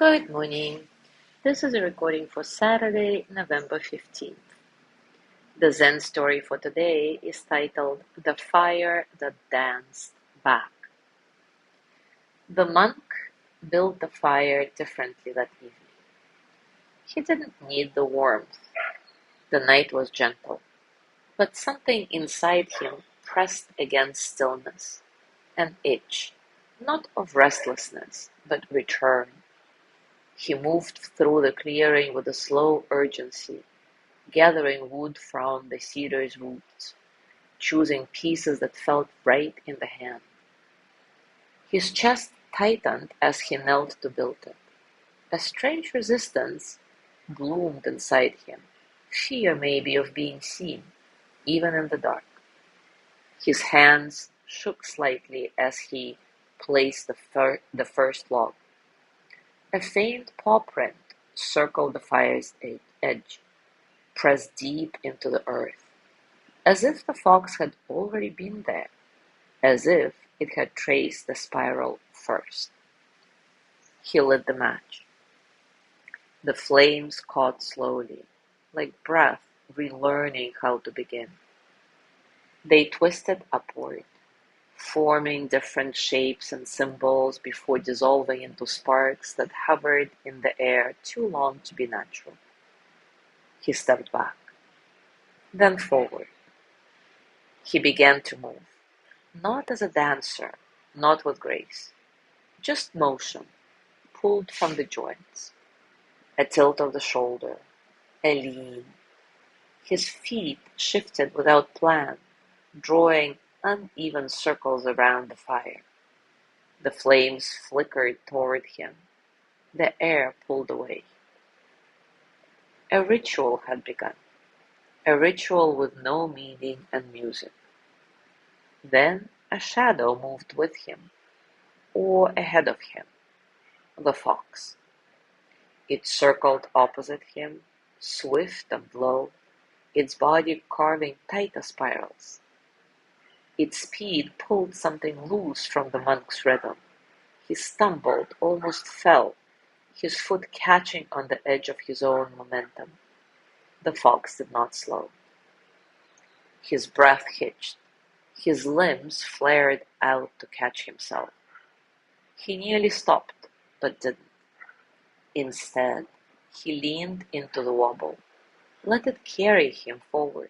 Good morning. This is a recording for Saturday, November 15th. The Zen story for today is titled The Fire That Danced Back. The monk built the fire differently that evening. He didn't need the warmth. The night was gentle, but something inside him pressed against stillness, an itch, not of restlessness, but return. He moved through the clearing with a slow urgency, gathering wood from the cedar's roots, choosing pieces that felt right in the hand. His chest tightened as he knelt to build it. A strange resistance bloomed inside him, fear maybe of being seen, even in the dark. His hands shook slightly as he placed the first log. A faint paw print circled the fire's edge, pressed deep into the earth, as if the fox had already been there, as if it had traced the spiral first. He lit the match. The flames caught slowly, like breath relearning how to begin. They twisted upward, forming different shapes and symbols before dissolving into sparks that hovered in the air too long to be natural. He stepped back, then forward. He began to move, not as a dancer, not with grace, just motion, pulled from the joints, a tilt of the shoulder, a lean. His feet shifted without plan, drawing uneven circles around the fire. The flames flickered toward him. The air pulled away. A ritual had begun, a ritual with no meaning and music. Then a shadow moved with him, or ahead of him, the fox. It circled opposite him, swift and low, its body carving tighter spirals. Its speed pulled something loose from the monk's rhythm. He stumbled, almost fell, his foot catching on the edge of his own momentum. The fox did not slow. His breath hitched. His limbs flared out to catch himself. He nearly stopped, but didn't. Instead, he leaned into the wobble, let it carry him forward.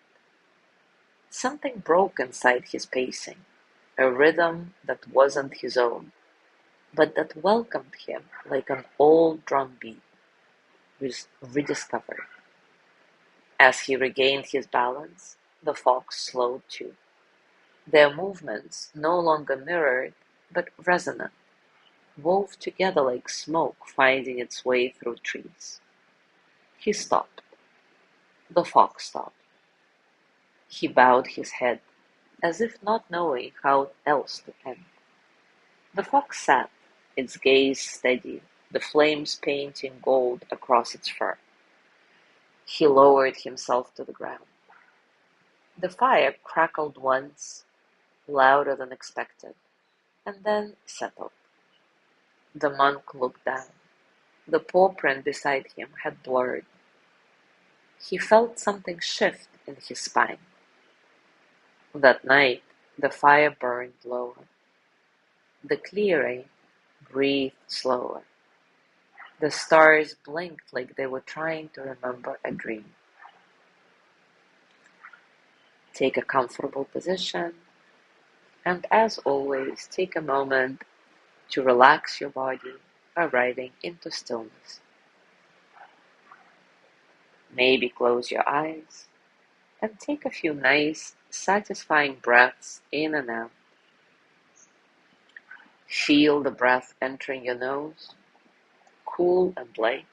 Something broke inside his pacing, a rhythm that wasn't his own, but that welcomed him like an old drum beat rediscovered. As he regained his balance, the fox slowed too. Their movements no longer mirrored, but resonant, wove together like smoke finding its way through trees. He stopped. The fox stopped. He bowed his head, as if not knowing how else to end. The fox sat, its gaze steady, the flames painting gold across its fur. He lowered himself to the ground. The fire crackled once, louder than expected, and then settled. The monk looked down. The paw print beside him had blurred. He felt something shift in his spine. That night, the fire burned lower. The clearing breathed slower. The stars blinked like they were trying to remember a dream. Take a comfortable position, and as always, take a moment to relax your body, arriving into stillness. Maybe close your eyes and take a few nice, satisfying breaths in and out. Feel the breath entering your nose, cool and light,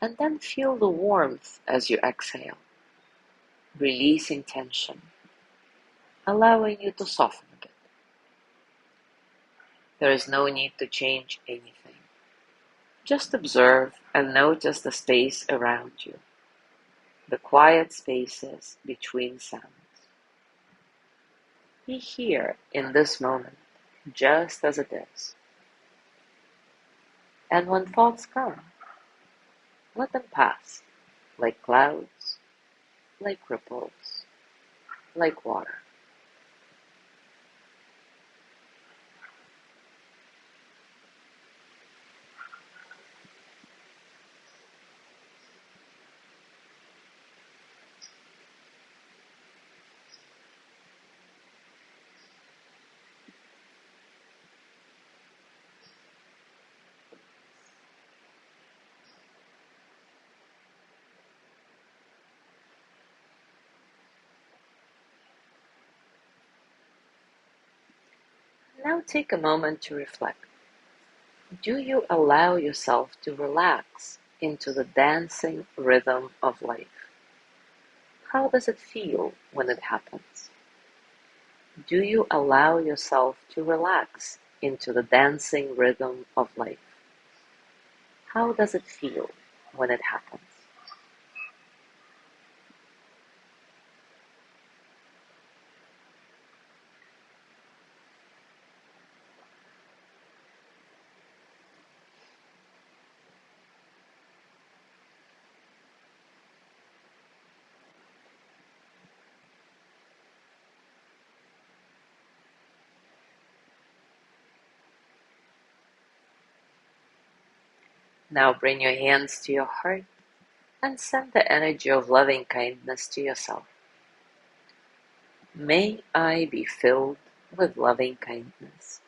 and then feel the warmth as you exhale, releasing tension, allowing you to soften a bit. There is no need to change anything. Just observe and notice the space around you, the quiet spaces between sounds. Be here in this moment, just as it is. And when thoughts come, let them pass, like clouds, like ripples, like water. Now take a moment to reflect. Do you allow yourself to relax into the dancing rhythm of life? How does it feel when it happens? Do you allow yourself to relax into the dancing rhythm of life? How does it feel when it happens? Now bring your hands to your heart and send the energy of loving kindness to yourself. May I be filled with loving kindness.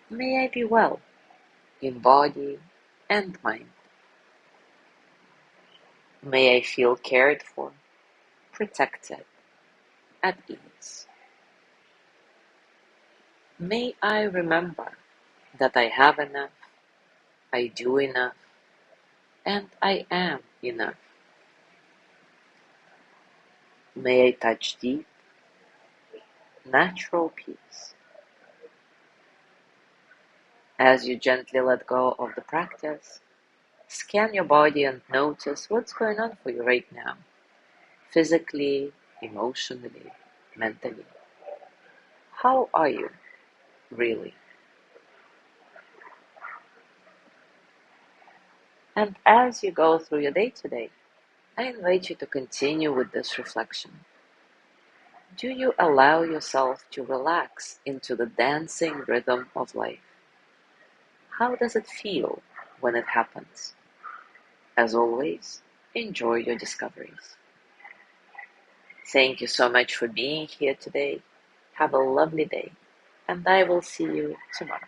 May I be well in body and mind. May I feel cared for, protected, at ease. May I remember that I have enough, I do enough, and I am enough. May I touch deep, natural peace. As you gently let go of the practice, scan your body and notice what's going on for you right now, physically, emotionally, mentally. How are you, really? And as you go through your day today, I invite you to continue with this reflection. Do you allow yourself to relax into the dancing rhythm of life? How does it feel when it happens? As always, enjoy your discoveries. Thank you so much for being here today. Have a lovely day, and I will see you tomorrow.